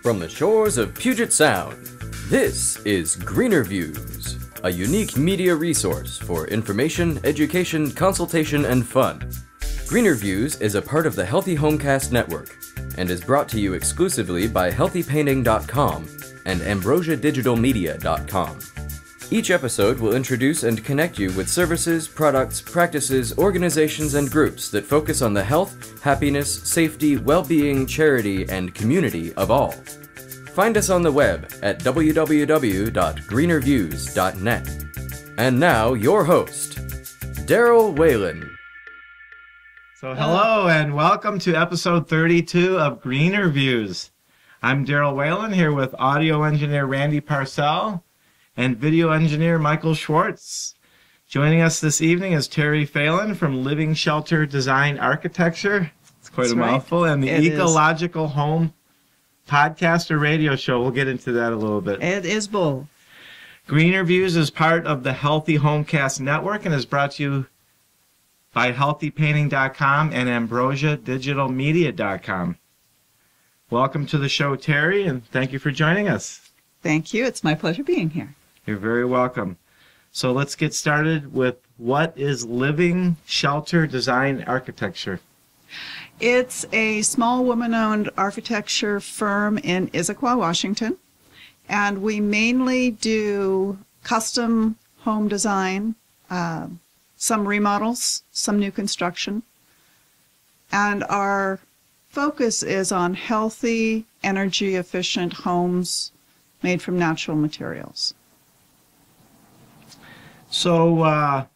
From the shores of Puget Sound, this is GreenerViews, a unique media resource for information, education, consultation, and fun. GreenerViews is a part of the Healthy Homecast network and is brought to you exclusively by HealthyPainting.com and AmbrosiaDigitalMedia.com. Each episode will introduce and connect you with services, products, practices, organizations, and groups that focus on the health, happiness, safety, well-being, charity, and community of all. Find us on the web at www.greenerviews.net. And now, your host, Daryl Whalen. So hello and welcome to episode 32 of GreenerViews. I'm Daryl Whalen here with audio engineer Randy Parcel and video engineer Michael Schwartz. Joining us this evening is Terry Phelan from Living Shelter Design Architecture. It's quite a mouthful. And the EcoLogical Home podcast or radio show. We'll get into that a little bit. It is both. GreenerViews is part of the Healthy Homecast network and is brought to you by HealthyPainting.com and AmbrosiaDigitalMedia.com. Welcome to the show, Terry, and thank you for joining us. Thank you. It's my pleasure being here. You're very welcome. So let's get started with what is Living Shelter Design Architecture? It's a small woman-owned architecture firm in Issaquah, Washington, and we mainly do custom home design, some remodels, some new construction, and our focus is on healthy, energy-efficient homes made from natural materials. So,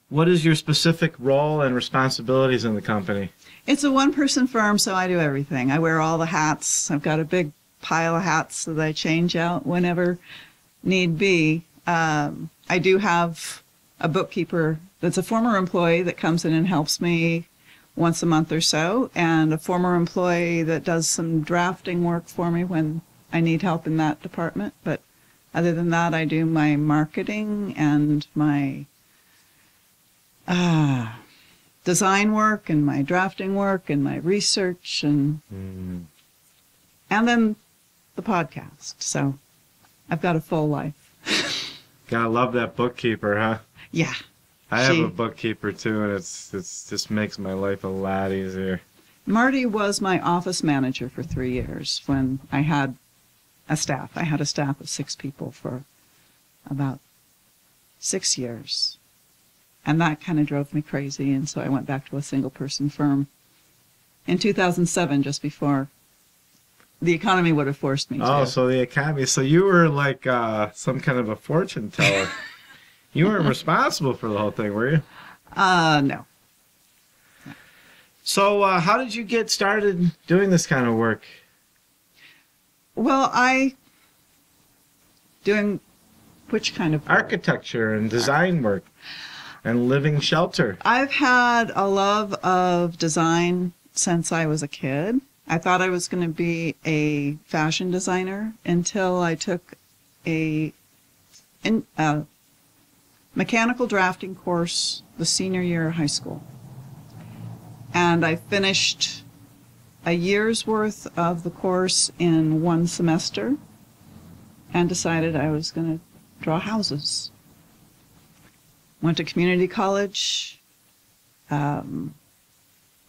what is your specific role and responsibilities in the company? It's a one-person firm, so I do everything. I wear all the hats. I've got a big pile of hats that I change out whenever need be. I do have a bookkeeper that's a former employee that comes in and helps me once a month or so, and a former employee that does some drafting work for me when I need help in that department. But other than that, I do my marketing and my design work and my drafting work and my research and then the podcast. So I've got a full life. Gotta love that bookkeeper, huh? Yeah. I have a bookkeeper too, and it's just makes my life a lot easier. Marty was my office manager for 3 years when I had a staff. I had a staff of 6 people for about 6 years. And that kind of drove me crazy, and so I went back to a single-person firm in 2007, just before the economy would have forced me to. Oh, so the economy. So you were like some kind of a fortune teller. You weren't responsible for the whole thing, were you? No. So how did you get started doing this kind of work? Well, doing which kind of work? Architecture and design work and living shelter. I've had a love of design since I was a kid. I thought I was going to be a fashion designer until I took a mechanical drafting course the senior year of high school. And I finished a year's worth of the course in one semester and decided I was going to draw houses. Went to community college, got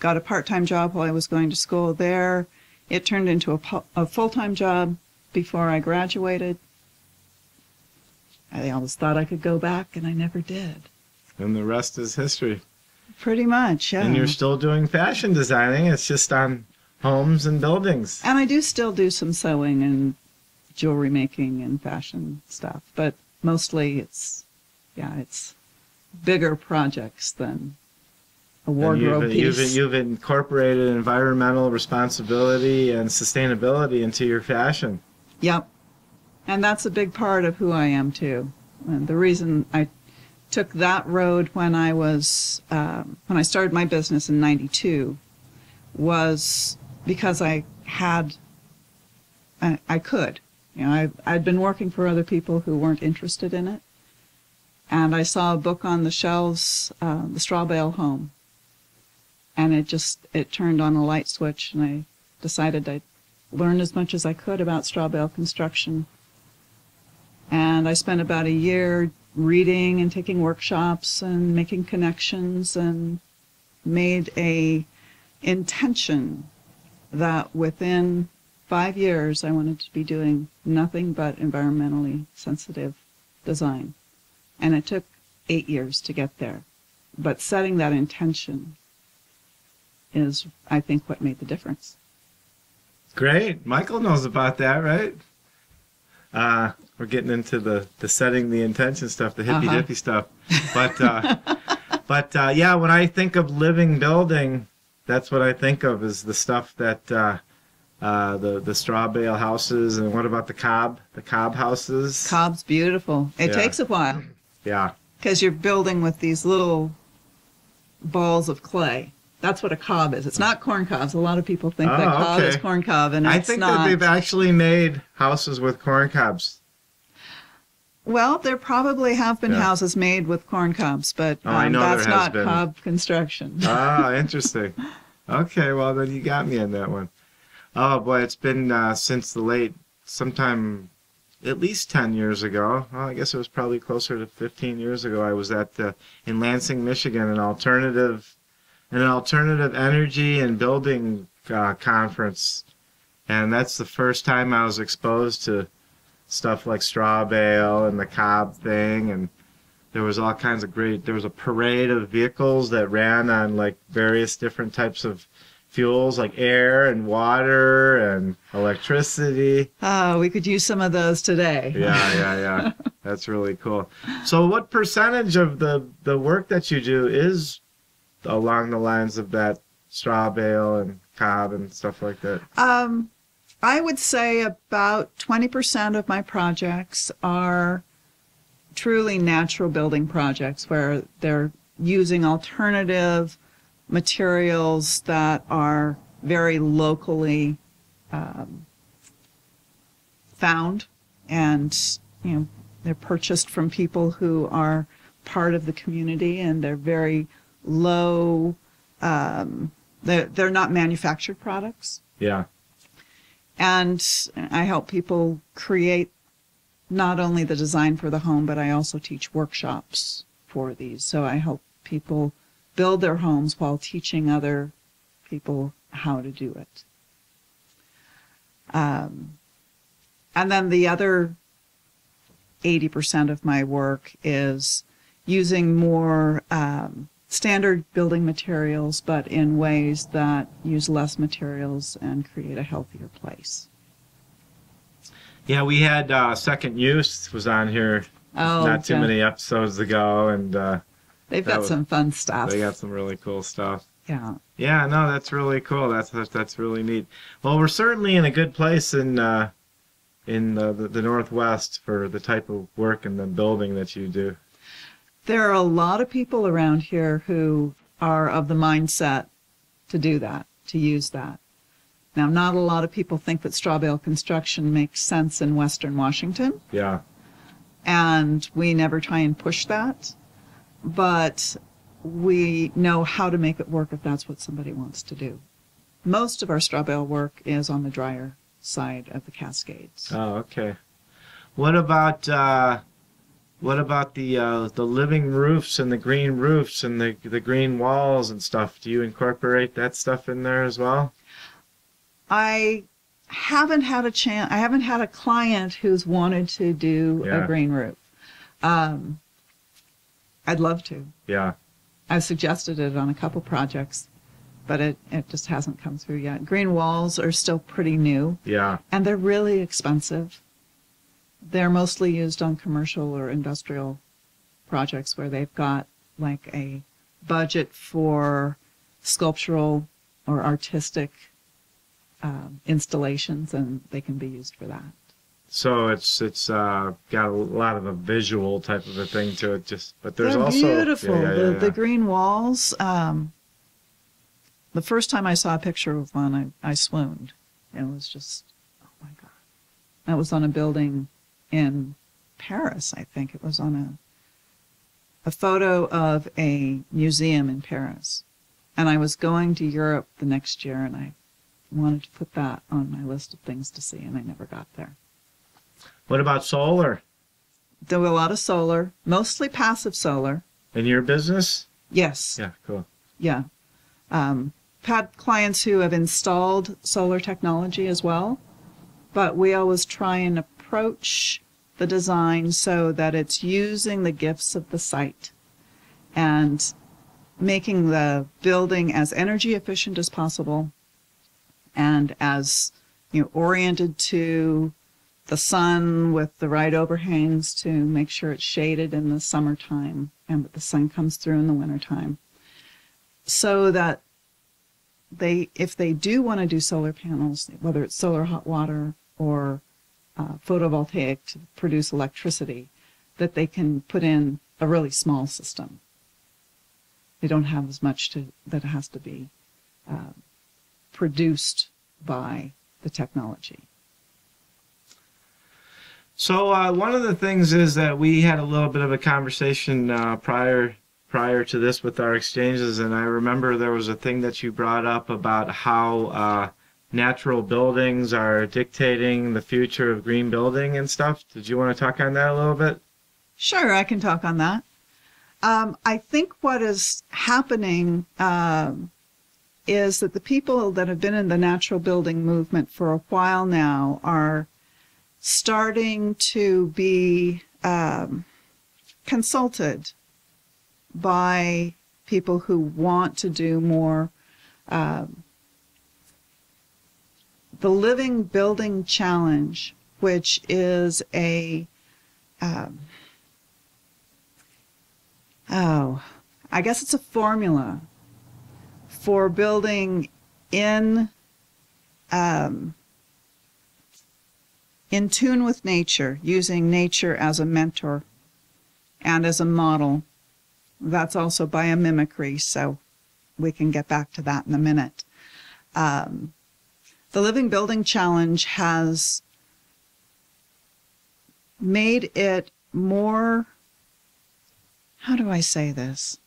a part-time job while I was going to school there. It turned into a full-time job before I graduated. I always thought I could go back, and I never did. And the rest is history. Pretty much, yeah. And you're still doing fashion designing. It's just on homes and buildings. And I do still do some sewing and jewelry making and fashion stuff, but mostly it's bigger projects than a wardrobe piece. You've incorporated environmental responsibility and sustainability into your fashion. Yep. And that's a big part of who I am, too. And the reason I took that road when I started my business in '92 was because I could. You know, I'd been working for other people who weren't interested in it. And I saw a book on the shelves, The Straw Bale Home. And it turned on a light switch, and I decided I'd learn as much as I could about straw bale construction. And I spent about a year reading and taking workshops and making connections, and made a intention that within 5 years I wanted to be doing nothing but environmentally sensitive design. And it took 8 years to get there. But setting that intention is, I think, what made the difference. Great. Michael knows about that, right? We're getting into the setting the intention stuff, the hippy-dippy stuff. But yeah, when I think of living building, that's what I think of, is the stuff that the straw bale houses. And what about the cob houses? Cob's beautiful. It takes a while. Yeah. Because you're building with these little balls of clay. That's what a cob is. It's not corn cobs. A lot of people think that cob is corn cob, and it's not. I think that they've actually made houses with corn cobs. Well, there probably have been houses made with corn cobs, but that's not cob construction. Ah, interesting. Okay, well, then you got me on that one. Oh, boy, it's been since sometime at least 10 years ago. Well, I guess it was probably closer to 15 years ago. I was in Lansing, Michigan, an alternative energy and building conference. And that's the first time I was exposed to stuff like straw bale and the cob thing, and there was all kinds of there was a parade of vehicles that ran on like various different types of fuels, like air and water and electricity. Oh, we could use some of those today. Yeah. That's really cool. So what percentage of the work that you do is along the lines of that straw bale and cob and stuff like that? I would say about 20% of my projects are truly natural building projects, where they're using alternative materials that are very locally found, and they're purchased from people who are part of the community, and they're very low. They're not manufactured products. Yeah. And I help people create not only the design for the home, but I also teach workshops for these. So I help people build their homes while teaching other people how to do it. And then the other 80% of my work is using more standard building materials, but in ways that use less materials and create a healthier place. Yeah, we had Second Use was on here not too many episodes ago, and they've got some fun stuff. They got some really cool stuff. Yeah. Yeah, no, that's really cool. That's really neat. Well, we're certainly in a good place in the Northwest for the type of work and the building that you do. There are a lot of people around here who are of the mindset to do that, to use that. Now, not a lot of people think that straw bale construction makes sense in Western Washington. Yeah. And we never try and push that. But we know how to make it work if that's what somebody wants to do. Most of our straw bale work is on the drier side of the Cascades. Oh, okay. What about the living roofs and the green roofs and the green walls and stuff? Do you incorporate that stuff in there as well? I haven't had a chance. I haven't had a client who's wanted to do a green roof. I'd love to. Yeah. I've suggested it on a couple projects, but it just hasn't come through yet. Green walls are still pretty new. Yeah. And they're really expensive. They're mostly used on commercial or industrial projects where they've got like a budget for sculptural or artistic installations, and they can be used for that. So it's got a lot of a visual type of a thing to it. But there's They're also beautiful. The green walls. The first time I saw a picture of one, I swooned. It was just, oh my God. That was on a building in Paris, I think. It was on a photo of a museum in Paris. And I was going to Europe the next year, and I wanted to put that on my list of things to see, and I never got there. What about solar? Do a lot of solar, mostly passive solar. In your business? Yes. Yeah, cool. Yeah. Had clients who have installed solar technology as well, but we always try and approach the design so that it's using the gifts of the site and making the building as energy efficient as possible and as oriented to the sun with the right overhangs to make sure it's shaded in the summertime and that the sun comes through in the wintertime. So that if they do want to do solar panels, whether it's solar hot water or photovoltaic to produce electricity, that they can put in a really small system. They don't have as much that has to be produced by the technology. So one of the things is that we had a little bit of a conversation prior to this with our exchanges, and I remember there was a thing that you brought up about how natural buildings are dictating the future of green building and stuff. Did you want to talk on that a little bit? Sure, I can talk on that. I think what is happening is that the people that have been in the natural building movement for a while now are starting to be consulted by people who want to do more. The Living Building Challenge, which is I guess it's a formula for building in tune with nature, using nature as a mentor and as a model. That's also biomimicry, so we can get back to that in a minute. The Living Building Challenge has made it more, how do I say this?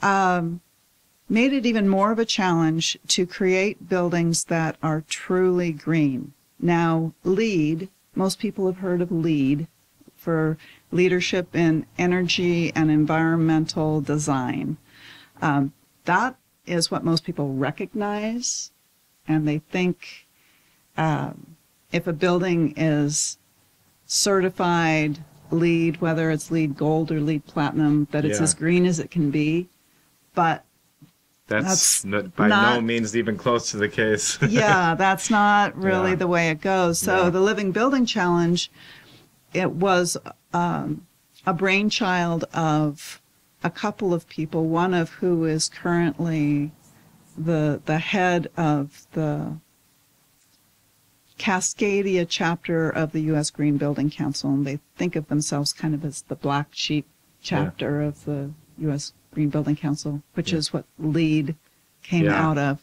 Made it even more of a challenge to create buildings that are truly green. Now, LEED, most people have heard of LEED, for leadership in energy and environmental design. That is what most people recognize, and they think if a building is certified LEED, whether it's LEED Gold or LEED Platinum, that it's as green as it can be. But that's by no means even close to the case. Yeah, that's not really the way it goes. So the Living Building Challenge, it was a brainchild of a couple of people, one of who is currently the head of the Cascadia chapter of the U.S. Green Building Council, and they think of themselves kind of as the black sheep chapter of the U.S. Green Building Council, which is what LEED came out of.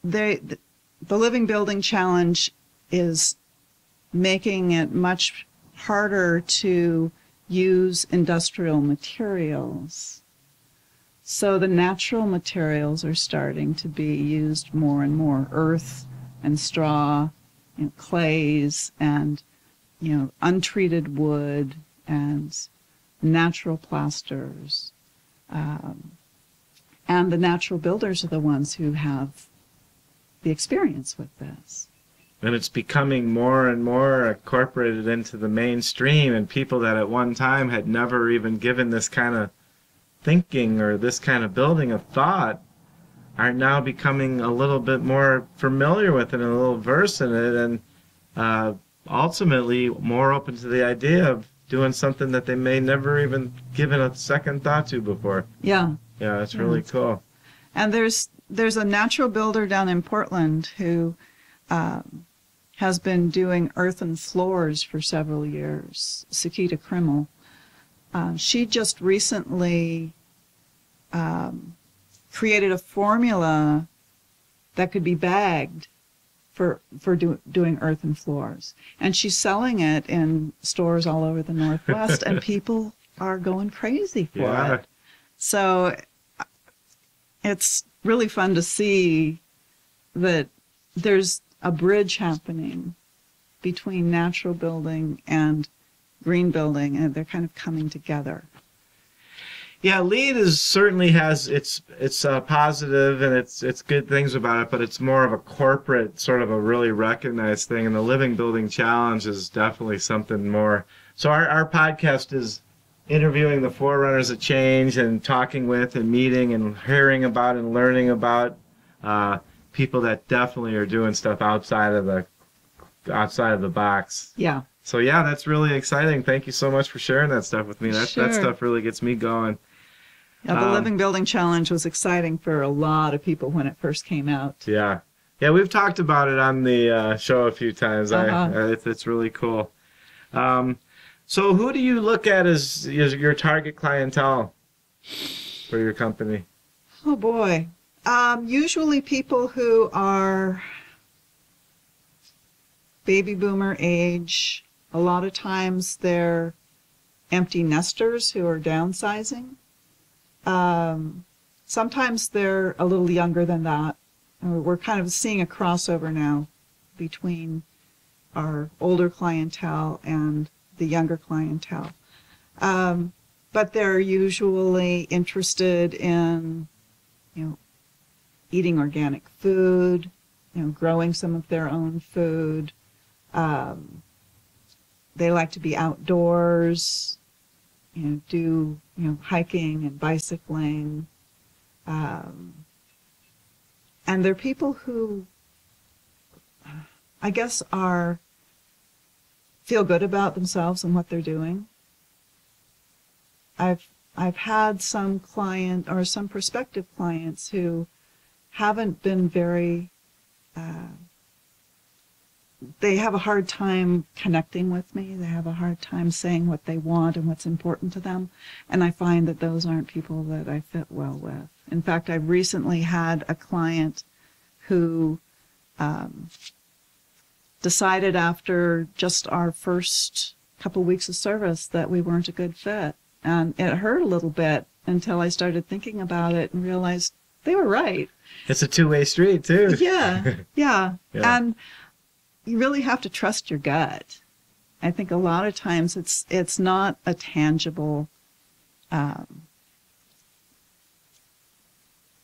The Living Building Challenge is making it much harder to use industrial materials. So the natural materials are starting to be used more and more. Earth and straw, clays and, untreated wood and natural plasters. And the natural builders are the ones who have the experience with this. And it's becoming more and more incorporated into the mainstream, and people that at one time had never even given this kind of thinking or this kind of building a thought are now becoming a little bit more familiar with it and a little versed in it, and ultimately more open to the idea of doing something that they may never even given a second thought to before. Yeah, it's really cool. And there's a natural builder down in Portland who has been doing earthen floors for several years, Sakita Krimmel. She just recently created a formula that could be bagged for doing earthen floors. And she's selling it in stores all over the Northwest, and people are going crazy for it. So it's really fun to see that there's a bridge happening between natural building and green building, and they're kind of coming together. Yeah, LEED certainly has its positive and its good things about it, but it's more of a corporate, sort of a really recognized thing, and the Living Building Challenge is definitely something more. So our podcast is interviewing the forerunners of change and talking with and meeting and hearing about and learning about people that definitely are doing stuff outside of the box. Yeah. So yeah, that's really exciting. Thank you so much for sharing that stuff with me. That stuff really gets me going. Yeah, the Living Building Challenge was exciting for a lot of people when it first came out. Yeah. Yeah, we've talked about it on the show a few times. It's really cool. So who do you look at as your target clientele for your company? Oh, boy. Usually people who are baby boomer age. A lot of times they're empty nesters who are downsizing. Sometimes they're a little younger than that. We're kind of seeing a crossover now between our older clientele and the younger clientele. But they're usually interested in, eating organic food, growing some of their own food. They like to be outdoors, do hiking and bicycling, and they're people who, I guess, feel good about themselves and what they're doing. I've had some client or some prospective clients who haven't been very. They have a hard time connecting with me. They have a hard time saying what they want and what's important to them. And I find that those aren't people that I fit well with. In fact, I recently had a client who decided after just our first couple weeks of service that we weren't a good fit. And it hurt a little bit until I started thinking about it and realized they were right. It's a two-way street, too. Yeah. And you really have to trust your gut. I think a lot of times it's not a tangible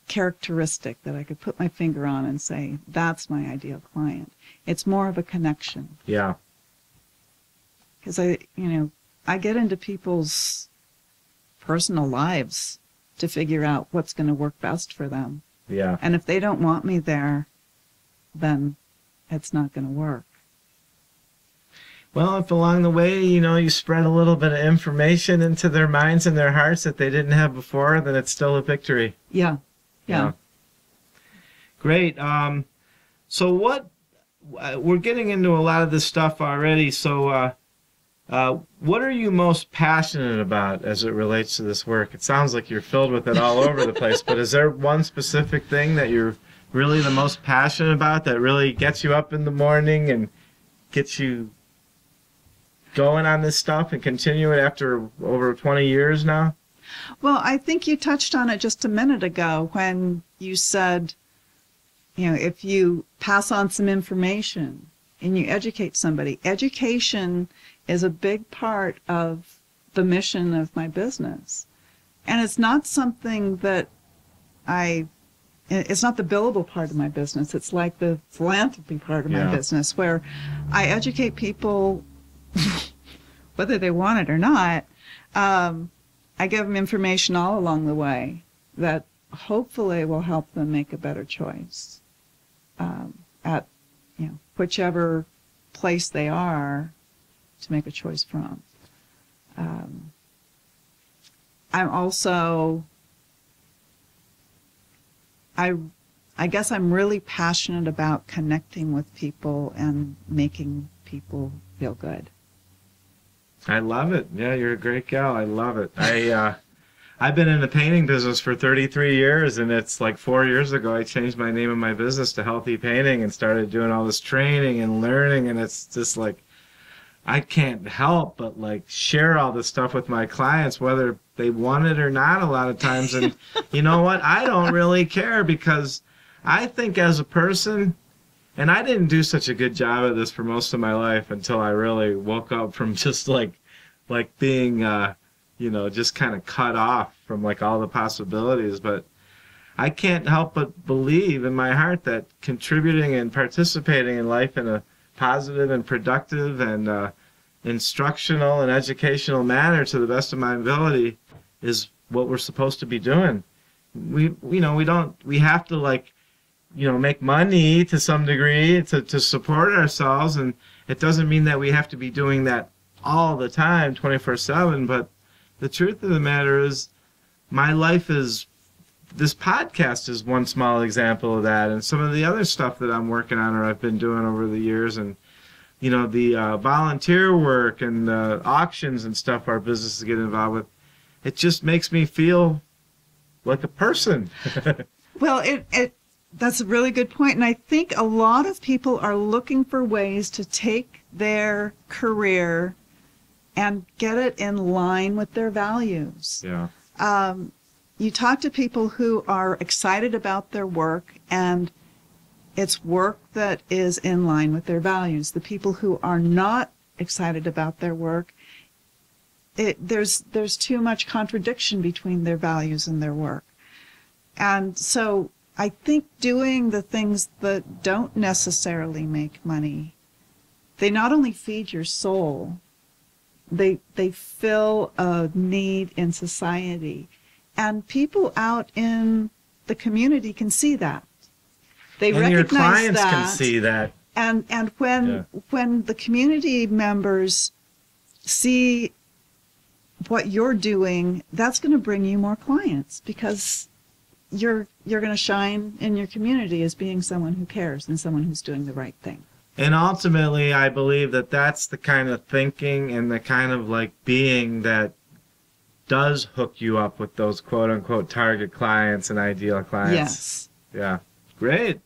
characteristic that I could put my finger on and say, that's my ideal client. It's more of a connection. Yeah. Because I get into people's personal lives to figure out what's going to work best for them. Yeah. And if they don't want me there, then it's not going to work. Well, if along the way, you spread a little bit of information into their minds and their hearts that they didn't have before, then it's still a victory. Yeah. Great. So we're getting into a lot of this stuff already. So what are you most passionate about as it relates to this work? It sounds like you're filled with it all over the place, but is there one specific thing that you're really the most passionate about that really gets you up in the morning and gets you going on this stuff and continue it after over 20 years now? Well, I think you touched on it just a minute ago when you said, if you pass on some information and you educate somebody, education is a big part of the mission of my business. And it's not something that it's not the billable part of my business. It's like the philanthropy part of my business, where I educate people, whether they want it or not. I give them information all along the way that hopefully will help them make a better choice at whichever place they are to make a choice from. I'm also, I guess I'm really passionate about connecting with people and making people feel good. I love it. Yeah, you're a great gal. I love it. I've been in the painting business for 33 years, and it's like 4 years ago I changed my name of my business to Healthy Painting and started doing all this training and learning, and it's just like I can't help but like share all this stuff with my clients, whether they want it or not a lot of times. And you know what? I don't really care, because I think as a person, and I didn't do such a good job of this for most of my life until I really woke up from just like being, just kind of cut off from like all the possibilities. But I can't help but believe in my heart that contributing and participating in life in a positive and productive and instructional and educational manner to the best of my ability is what we're supposed to be doing. We have to make money to some degree to support ourselves, and it doesn't mean that we have to be doing that all the time, 24/7. But the truth of the matter is, my life is, this podcast is one small example of that, and some of the other stuff that I'm working on or I've been doing over the years, and the volunteer work and the auctions and stuff our businesses get involved with. It just makes me feel like a person. Well, that's a really good point. And I think a lot of people are looking for ways to take their career and get it in line with their values. Yeah. You talk to people who are excited about their work, and it's work that is in line with their values. The people who are not excited about their work, there's too much contradiction between their values and their work. And so I think doing the things that don't necessarily make money, they not only feed your soul, they fill a need in society. And people out in the community can see that. They and recognize your clients that, can see that. And when the community members see what you're doing, that's going to bring you more clients, because you're going to shine in your community as being someone who cares and someone who's doing the right thing. And ultimately, I believe that that's the kind of thinking and the kind of like being that does hook you up with those quote unquote target clients and ideal clients. Yes. Yeah. Great.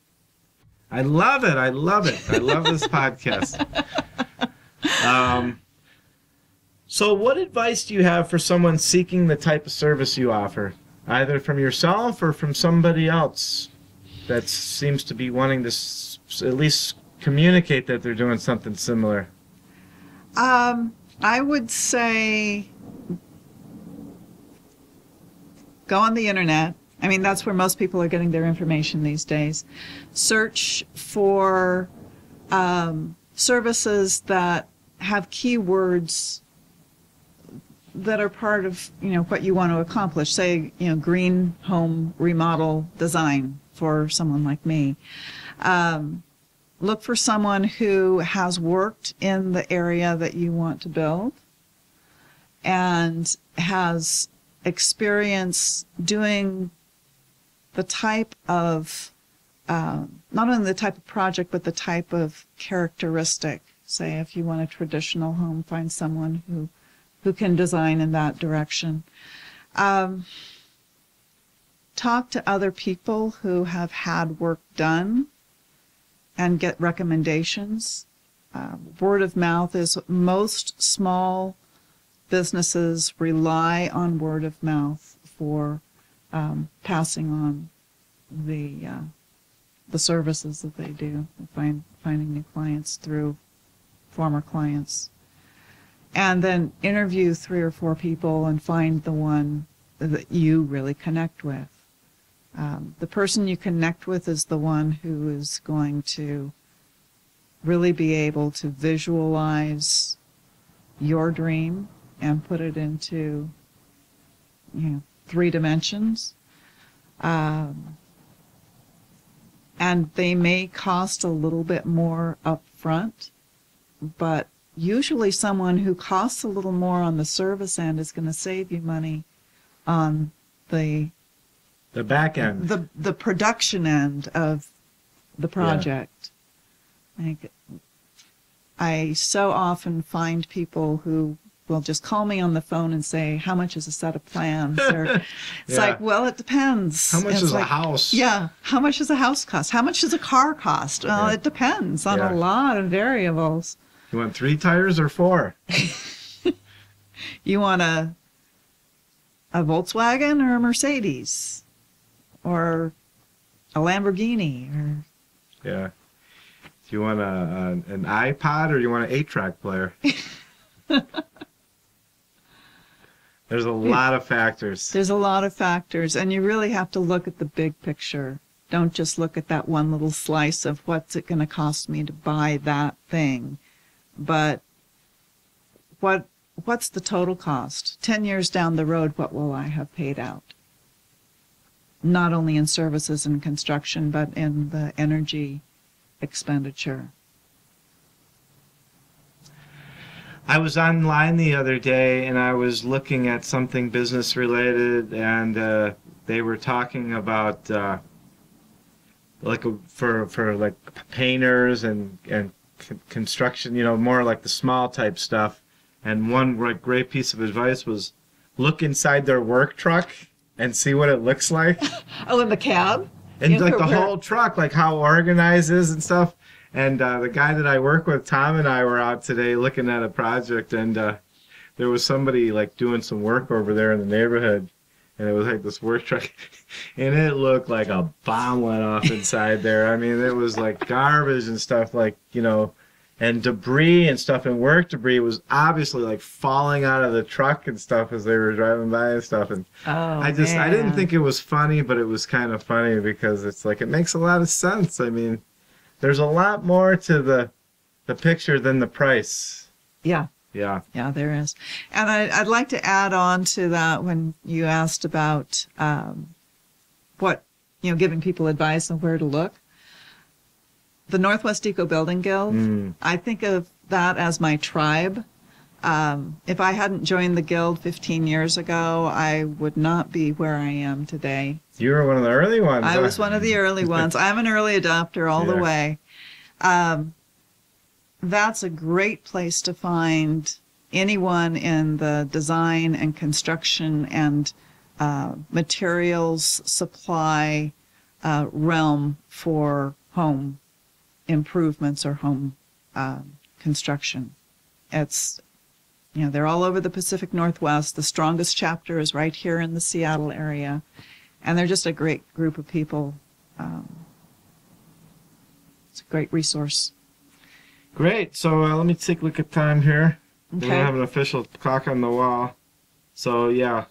I love it. I love it. I love this podcast. So what advice do you have for someone seeking the type of service you offer, either from yourself or from somebody else that seems to be wanting to at least communicate that they're doing something similar? I would say go on the internet. I mean, that's where most people are getting their information these days. Search for services that have keywords that are part of, what you want to accomplish. Say, green home remodel design for someone like me. Look for someone who has worked in the area that you want to build and has experience doing the type of, not only the type of project, but the type of characteristic. Say, if you want a traditional home, find someone who can design in that direction. Talk to other people who have had work done and get recommendations. Word of mouth is, most small businesses rely on word of mouth for passing on the services that they do, finding new clients through former clients. And then interview 3 or 4 people and find the one that you really connect with. The person you connect with is the one who is going to really be able to visualize your dream and put it into 3 dimensions. And they may cost a little bit more up front, but usually someone who costs a little more on the service end is going to save you money on the back end, the production end of the project. Yeah. I so often find people who will just call me on the phone and say, how much is a set of plans? Or it's like, well, it depends. How much is a house? Yeah. How much does a house cost? How much does a car cost? Well, it depends on a lot of variables. You want 3 tires or 4? You want a Volkswagen or a Mercedes? Or a Lamborghini? Or... Yeah. Do you want an iPod or do you want an 8-track player? There's a lot of factors. There's a lot of factors, and you really have to look at the big picture. Don't just look at that one little slice of what's it going to cost me to buy that thing, but what's the total cost? 10 years down the road, what will I have paid out? Not only in services and construction, but in the energy expenditure. I was online the other day and I was looking at something business related, and they were talking about for like painters and construction, more like the small type stuff. And one great piece of advice was look inside their work truck and see what it looks like. Oh, in the cab? And like the whole truck, like how organized it is and stuff. And the guy that I work with, Tom, and I were out today looking at a project, and there was somebody like doing some work over there in the neighborhood, and it was like this work truck, and it looked like a bomb went off inside there. I mean, it was like garbage and stuff, like, and debris and stuff, and work debris was obviously like falling out of the truck and stuff as they were driving by and stuff. And I didn't think it was funny, but it was kind of funny because it's like, it makes a lot of sense. I mean, there's a lot more to the picture than the price. Yeah. Yeah. Yeah, there is. And I'd like to add on to that when you asked about giving people advice on where to look. The Northwest EcoBuilding Guild, I think of that as my tribe. If I hadn't joined the Guild 15 years ago, I would not be where I am today. You were one of the early ones. I was one of the early ones. I'm an early adopter all the way. That's a great place to find anyone in the design and construction and materials supply realm for home improvements or home construction. It's, they're all over the Pacific Northwest. The strongest chapter is right here in the Seattle area. And they're just a great group of people. It's a great resource. Great. So let me take a look at time here. Okay. We don't have an official clock on the wall. So, yeah,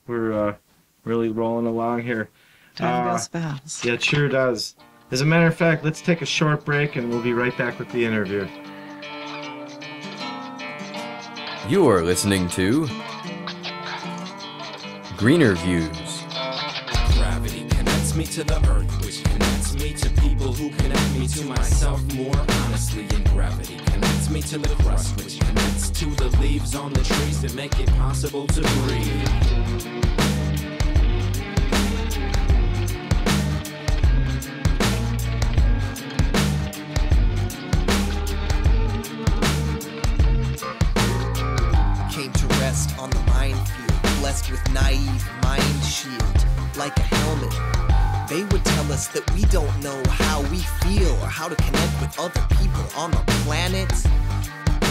we're really rolling along here. Time goes fast. Yeah, it sure does. As a matter of fact, let's take a short break and we'll be right back with the interview. You are listening to GreenerViews. Gravity connects me to the earth, which connects me to people who connect me to myself more honestly. And gravity connects me to the crust, which connects to the leaves on the trees that make it possible to breathe. On the minefield, blessed with naive mind shield, like a helmet. They would tell us that we don't know how we feel or how to connect with other people on the planet.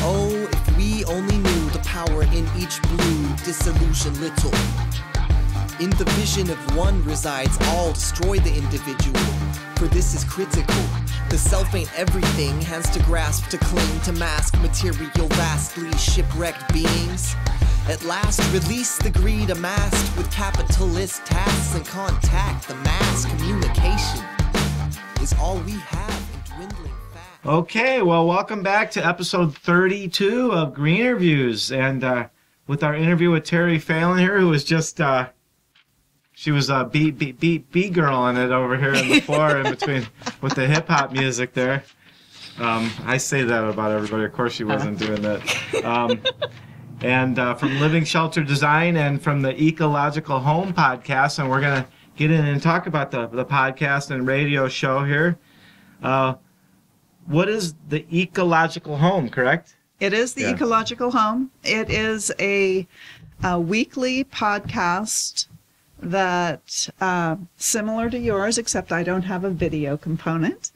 Oh, if we only knew the power in each blue disillusion little. In the vision of one resides all, destroy the individual, for this is critical. The self ain't everything, has to grasp, to cling, to mask material vastly shipwrecked beings. At last, release the greed amassed with capitalist tasks and contact. The mass communication is all we have in dwindling fast. Okay, well, welcome back to episode 32 of GreenerViews, and with our interview with Terry Phelan here, who was just she was B-girl in it over here on the floor in between with the hip hop music there. I say that about everybody. Of course, she wasn't doing that. And from Living Shelter Design and from the EcoLogical Home podcast. And we're going to get in and talk about the podcast and radio show here. What is the EcoLogical Home, correct? It is the EcoLogical Home. It is a weekly podcast that, similar to yours, except I don't have a video component.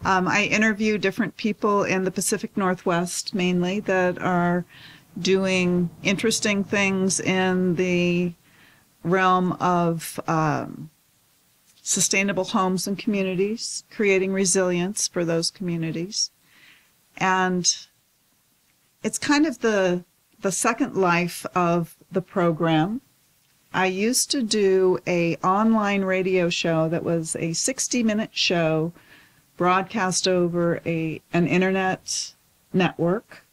I interview different people in the Pacific Northwest, mainly, that are doing interesting things in the realm of sustainable homes and communities, creating resilience for those communities. And it's kind of the second life of the program. I used to do an online radio show that was a 60-minute show broadcast over an internet network.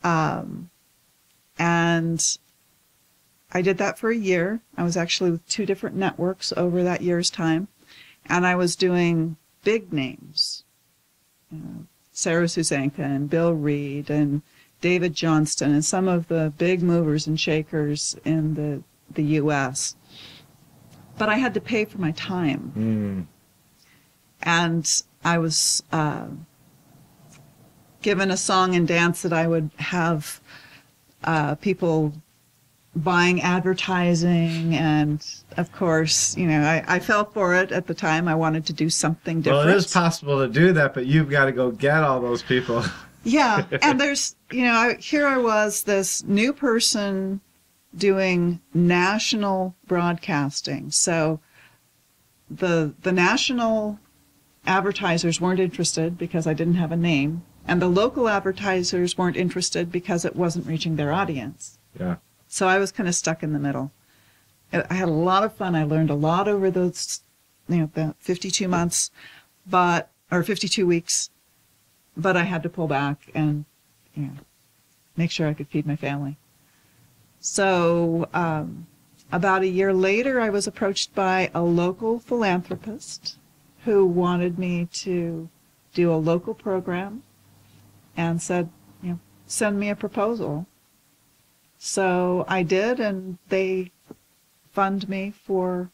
And I did that for a year. I was actually with 2 different networks over that year's time. And I was doing big names. Sarah Susanka and Bill Reed and David Johnston and some of the big movers and shakers in the U.S. But I had to pay for my time. And I was given a song and dance that I would have people buying advertising, and of course, I fell for it at the time. I wanted to do something different. Well, it is possible to do that, but you've got to go get all those people. Yeah, and there's, here I was, this new person doing national broadcasting. So the national advertisers weren't interested because I didn't have a name, and the local advertisers weren't interested because it wasn't reaching their audience. Yeah. So I was kind of stuck in the middle. I had a lot of fun. I learned a lot over those, the 52 months, or 52 weeks. But I had to pull back and, make sure I could feed my family. So about a year later, I was approached by a local philanthropist who wanted me to do a local program and said, send me a proposal. So I did, and they fund me for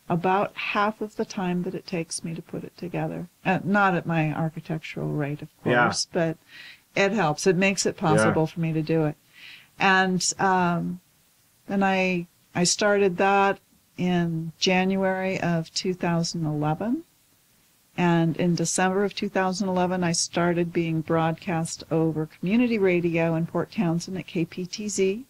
about half of the time that it takes me to put it together. Not at my architectural rate, of course, but it helps. It makes it possible for me to do it. And then I started that in January of 2011. And in December of 2011, I started being broadcast over community radio in Port Townsend at KPTZ.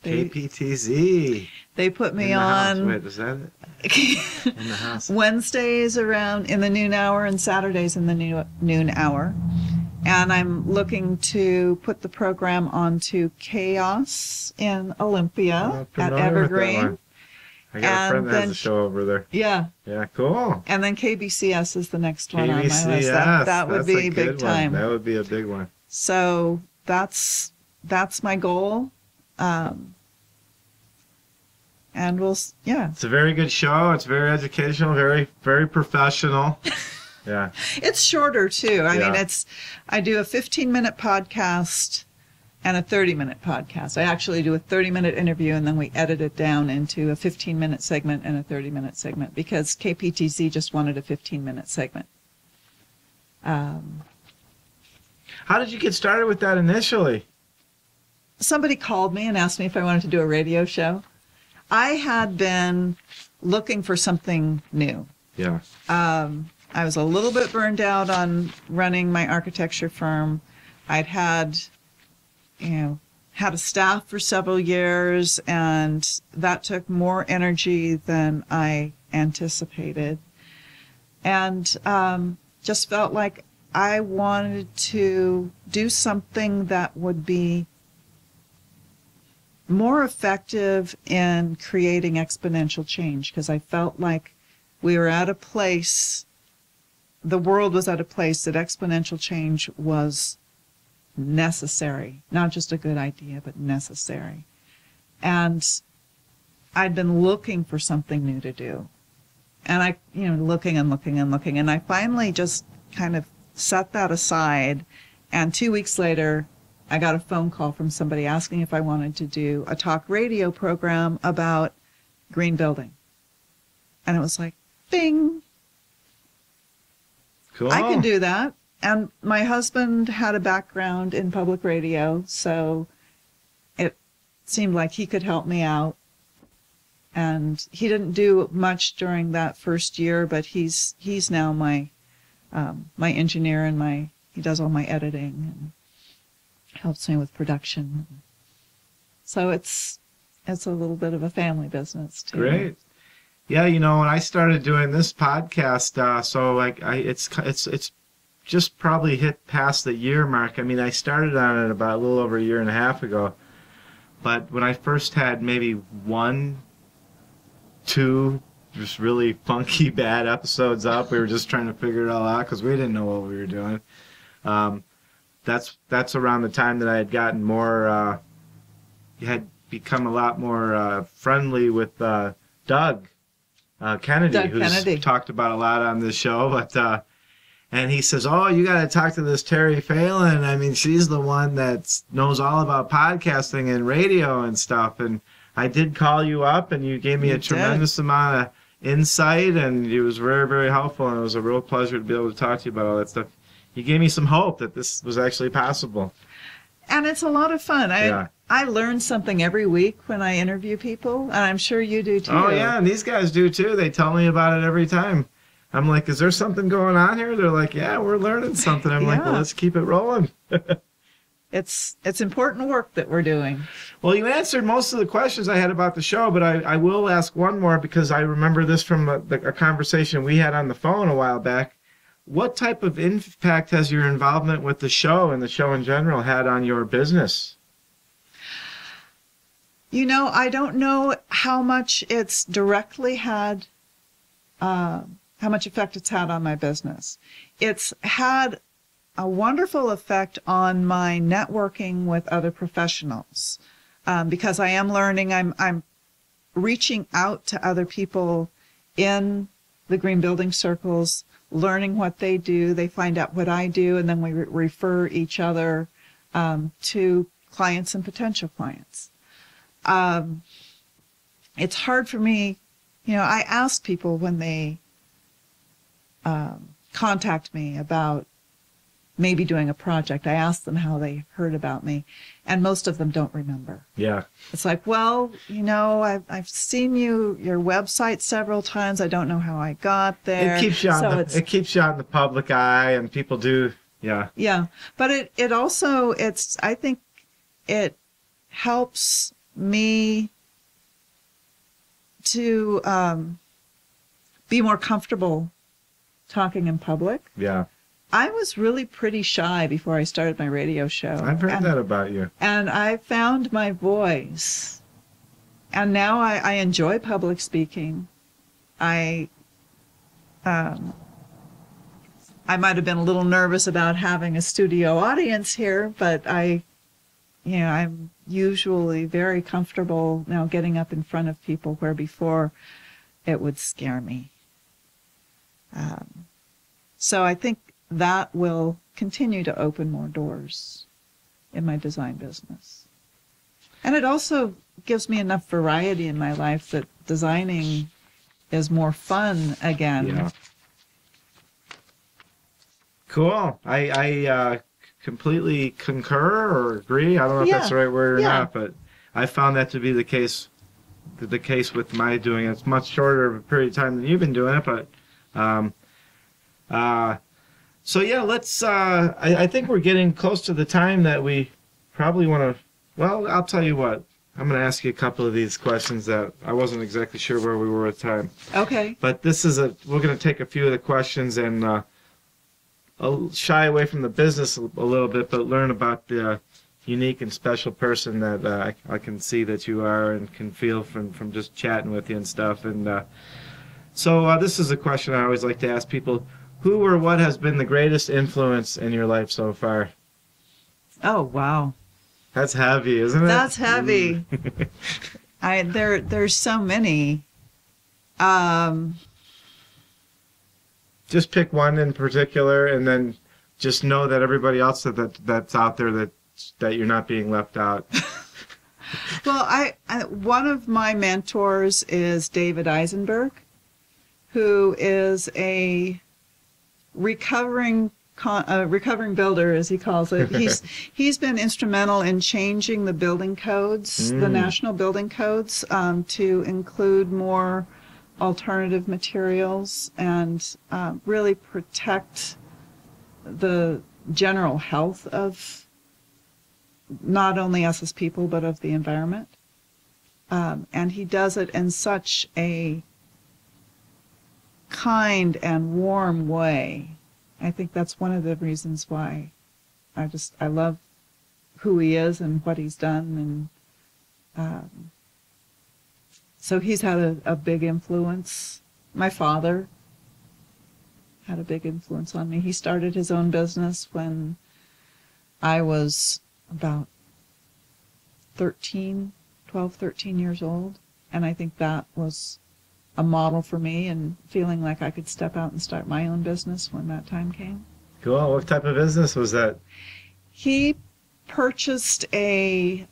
KPTZ. They put me in the on. House. Wait, is that it? In the house. Wednesdays around in the noon hour and Saturdays in the noon hour. And I'm looking to put the program onto Chaos in Olympia at Evergreen. I got a friend that has a show over there. Yeah. Yeah, cool. And then KBCS is the next one on my list. KBCS, That would be a big time. That would be a big one. So that's my goal. And It's a very good show. It's very educational, very, very professional. Yeah. It's shorter too. I mean, I do a 15-minute podcast and a 30-minute podcast. I actually do a 30-minute interview, and then we edit it down into a 15-minute segment and a 30-minute segment because KPTZ just wanted a 15-minute segment. How did you get started with that initially? Somebody called me and asked me if I wanted to do a radio show. I had been looking for something new. Yeah. I was a little bit burned out on running my architecture firm. I'd had a staff for several years, and that took more energy than I anticipated. And just felt like I wanted to do something that would be more effective in creating exponential change, because I felt like we were at a place, the world was at a place that exponential change was necessary, not just a good idea, but necessary. And I'd been looking for something new to do. And I, looking, and I finally just kind of set that aside. And 2 weeks later, I got a phone call from somebody asking if I wanted to do a talk radio program about green building. And it was like, bing. Cool. I can do that. And my husband had a background in public radio, so it seemed like he could help me out. And he didn't do much during that first year, but he's now my engineer, and he does all my editing and helps me with production. So it's a little bit of a family business too. Great. Yeah, when I started doing this podcast, so like it's just probably hit past the year mark. I mean, I started on it about a little over a year and a half ago. But when I first had maybe 1, 2 just really funky bad episodes up, we were just trying to figure it all out because we didn't know what we were doing. That's around the time that I had gotten more, had become a lot more friendly with Doug Kennedy, who's talked about a lot on this show. But and he says, "Oh, you got to talk to this Terry Phelan. I mean, she's the one that knows all about podcasting and radio and stuff." And I did call you up, and you gave me a tremendous amount of insight, and it was very, very helpful. And it was a real pleasure to be able to talk to you about all that stuff. You gave me some hope that this was actually possible. And it's a lot of fun. I learn something every week when I interview people, and I'm sure you do too. Oh, yeah, and these guys do too. They tell me about it every time. I'm like, is there something going on here? They're like, yeah, we're learning something. I'm like, well, let's keep it rolling. It's important work that we're doing. Well, you answered most of the questions I had about the show, but I will ask one more because I remember this from a conversation we had on the phone a while back. What type of impact has your involvement with the show and the show in general had on your business? I don't know how much it's directly had, how much effect it's had on my business. It's had a wonderful effect on my networking with other professionals, because I am learning. I'm reaching out to other people in the green building circles, learning what they do. They find out what I do, and then we refer each other to clients and potential clients. It's hard for me. I ask people when they contact me about maybe doing a project. I ask them how they heard about me, and most of them don't remember. Yeah. It's like, well, I've seen your website several times. I don't know how I got there. It keeps you out in the public eye, and people do. Yeah. Yeah, but it also I think it helps me to be more comfortable talking in public. Yeah. I was really pretty shy before I started my radio show. I've heard that about you. And I found my voice. And now I enjoy public speaking. I might have been a little nervous about having a studio audience here, but I'm usually very comfortable now getting up in front of people where before it would scare me. So I think that will continue to open more doors in my design business. And it also gives me enough variety in my life that designing is more fun again. Yeah. Cool. I completely concur or agree. I don't know if that's the right word or not, but I found that to be the case with my doing it. It's much shorter of a period of time than you've been doing it, but so yeah, let's I think we're getting close to the time that we probably want to, well, I'll tell you what. I'm going to ask you a couple of these questions that I wasn't exactly sure where we were at time. Okay. But we're going to take a few of the questions and I'll shy away from the business a little bit, but learn about the unique and special person that I can see that you are and can feel from just chatting with you and stuff. And so this is a question I always like to ask people. Who or what has been the greatest influence in your life so far? Oh, wow. That's heavy, isn't it? That's heavy. There's so many. Just pick one in particular, and then just know that everybody else that's out there that you're not being left out. Well, one of my mentors is David Eisenberg, who is a recovering recovering builder, as he calls it. He's been instrumental in changing the building codes, the national building codes, to include more alternative materials and really protect the general health of not only us as people, but of the environment. And he does it in such a kind and warm way. I think that's one of the reasons why I love who he is and what he's done. And so he's had a big influence. My father had a big influence on me. He started his own business when I was about 12, 13 years old. And I think that was a model for me and feeling like I could step out and start my own business when that time came. Cool. What type of business was that? He purchased a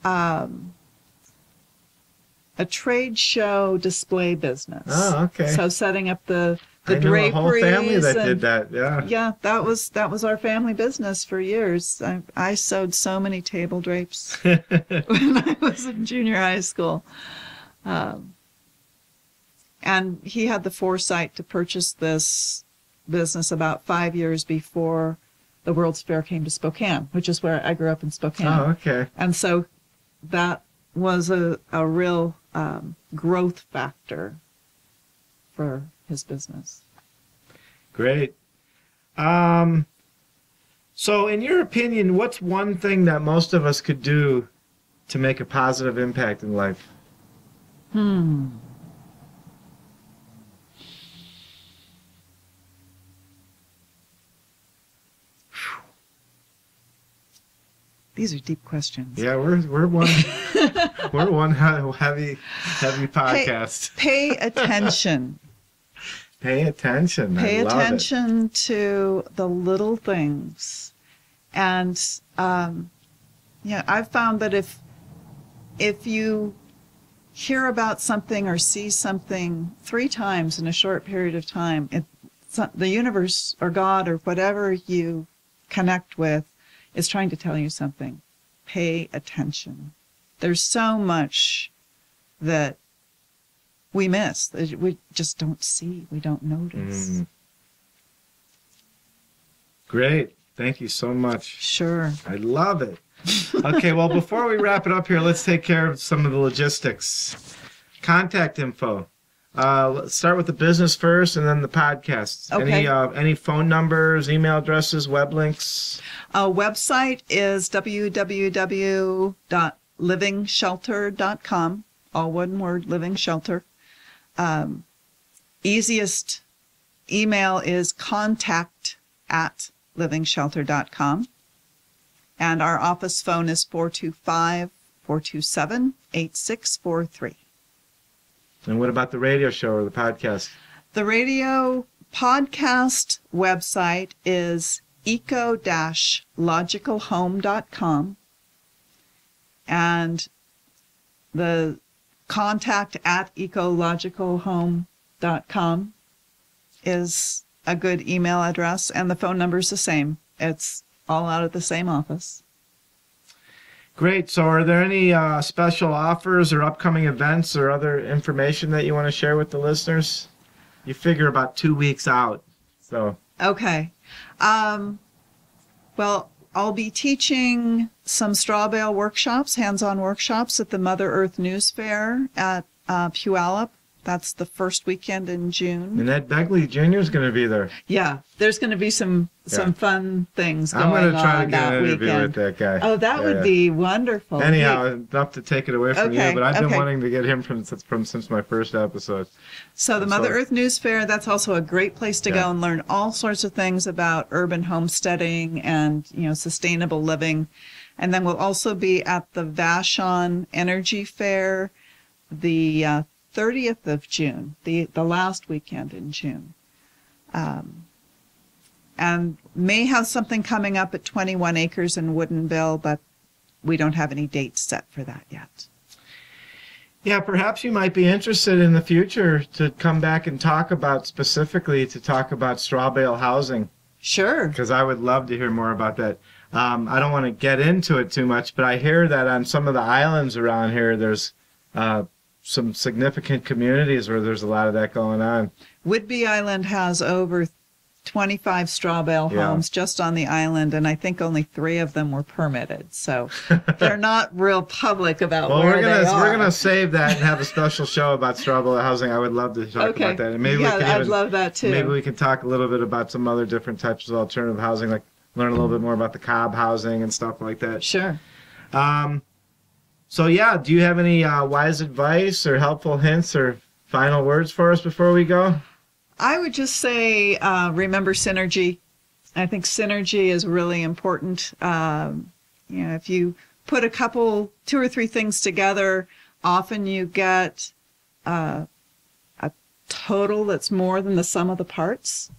trade show display business. Oh, okay. So setting up the I knew draperies. a whole family that and, did that. Yeah. Yeah, that was our family business for years. I sewed so many table drapes when I was in junior high school. And he had the foresight to purchase this business about 5 years before the World's Fair came to Spokane, which is where I grew up in Spokane. Oh, okay. And so that was a real growth factor for his business. Great. So in your opinion, what's one thing that most of us could do to make a positive impact in life? These are deep questions. Yeah, we're one we're one heavy podcast. Pay attention. Pay attention. Pay I love attention it. to the little things. And I've found that if you hear about something or see something 3 times in a short period of time, the universe or God or whatever you connect with is trying to tell you something. Pay attention. There's so much that we miss, that we just don't see, we don't notice. Great. Thank you so much. Sure. I love it. Okay, well, before we wrap it up here, let's take care of some of the logistics. Contact info. Let's start with the business first and then the podcast. Okay. Any phone numbers, email addresses, web links? Website is www.livingshelter.com. All one word, Living Shelter. Easiest email is contact@livingshelter.com. And our office phone is 425-427-8643. And what about the radio show or the podcast? The radio podcast website is eco-logicalhome.com. And the contact@ecologicalhome.com is a good email address, and the phone number is the same. It's all out of the same office. Great. So are there any special offers or upcoming events or other information that you want to share with the listeners? You figure about 2 weeks out. So Okay. Well, I'll be teaching some straw bale workshops, hands-on workshops at the Mother Earth News Fair at Puyallup. That's the first weekend in June. and Ed Begley Jr. is going to be there. Yeah, there's going to be some fun things going I'm on going to try to get that an interview weekend. with that guy. Oh, that would be wonderful. Anyhow, not to take it away from Okay, you, but I've been okay. wanting to get him since my first episode. So the Mother Earth News Fair, that's also a great place to go and learn all sorts of things about urban homesteading and, sustainable living. And then we'll also be at the Vashon Energy Fair the 30th of June, the last weekend in June. And may have something coming up at 21 Acres in Woodinville, but we don't have any dates set for that yet. Yeah, perhaps you might be interested in the future to come back and talk about straw bale housing. Sure. Because I would love to hear more about that. I don't want to get into it too much, but I hear that on some of the islands around here, there's some significant communities where there's a lot of that going on. Whidbey Island has over 25 straw bale homes just on the island, and I think only 3 of them were permitted. So they're not real public about where they are. We're gonna save that and have a special show about straw bale housing. I would love to talk about that. And maybe I'd love that too. Maybe we can talk a little bit about some other different types of alternative housing, like learn a little bit more about the cob housing and stuff like that. Sure. So yeah, do you have any wise advice or helpful hints or final words for us before we go? I would just say remember synergy. I think synergy is really important. If you put 2 or 3 things together, often you get a total that's more than the sum of the parts.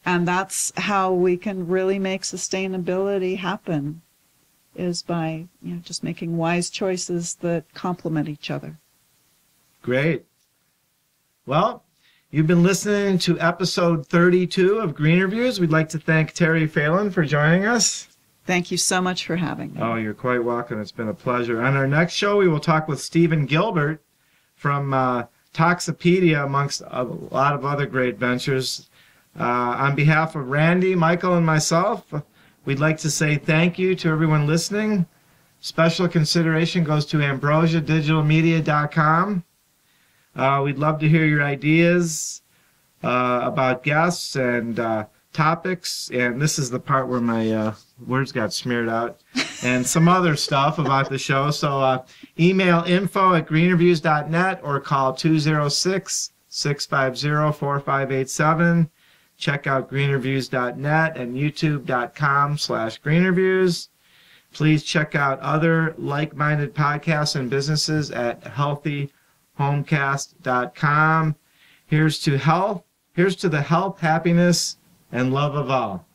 And that's how we can really make sustainability happen, is by just making wise choices that complement each other. Great. Well, you've been listening to episode 32 of GreenerViews. We'd like to thank Terry Phelan for joining us. Thank you so much for having me. Oh, you're quite welcome. It's been a pleasure. On our next show, we will talk with Stephen Gilbert from Toxopedia, amongst a lot of other great ventures. On behalf of Randy, Michael, and myself, we'd like to say thank you to everyone listening. Special consideration goes to AmbrosiaDigitalMedia.com. We'd love to hear your ideas about guests and topics. And this is the part where my words got smeared out. And some other stuff about the show. So email info@greenerviews.net or call 206-650-4587. Check out greenerviews.net and youtube.com/greenerviews. Please check out other like-minded podcasts and businesses at healthyhomecast.com. Here's to the health, happiness, and love of all.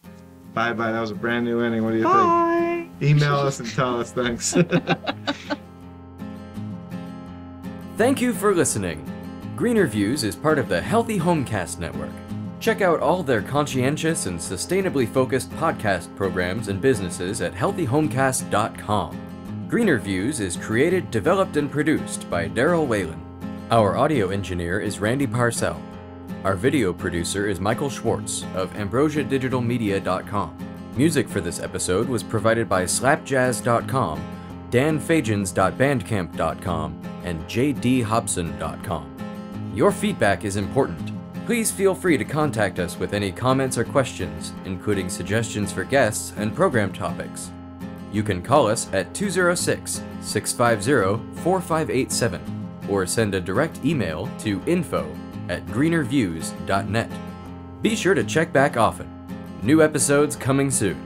Bye-bye. That was a brand new ending. What do you think? Email us and tell us. Thanks. Thank you for listening. GreenerViews is part of the Healthy Homecast Network. Check out all their conscientious and sustainably focused podcast programs and businesses at healthyhomecast.com. GreenerViews is created, developed, and produced by Daryl Whalen. Our audio engineer is Randy Parcel. Our video producer is Michael Schwartz of AmbrosiaDigitalMedia.com. Music for this episode was provided by SlapJazz.com, DanFagens.bandcamp.com, and JDHobson.com. Your feedback is important. Please feel free to contact us with any comments or questions, including suggestions for guests and program topics. You can call us at 206-650-4587 or send a direct email to info@greenerviews.net. Be sure to check back often. New episodes coming soon.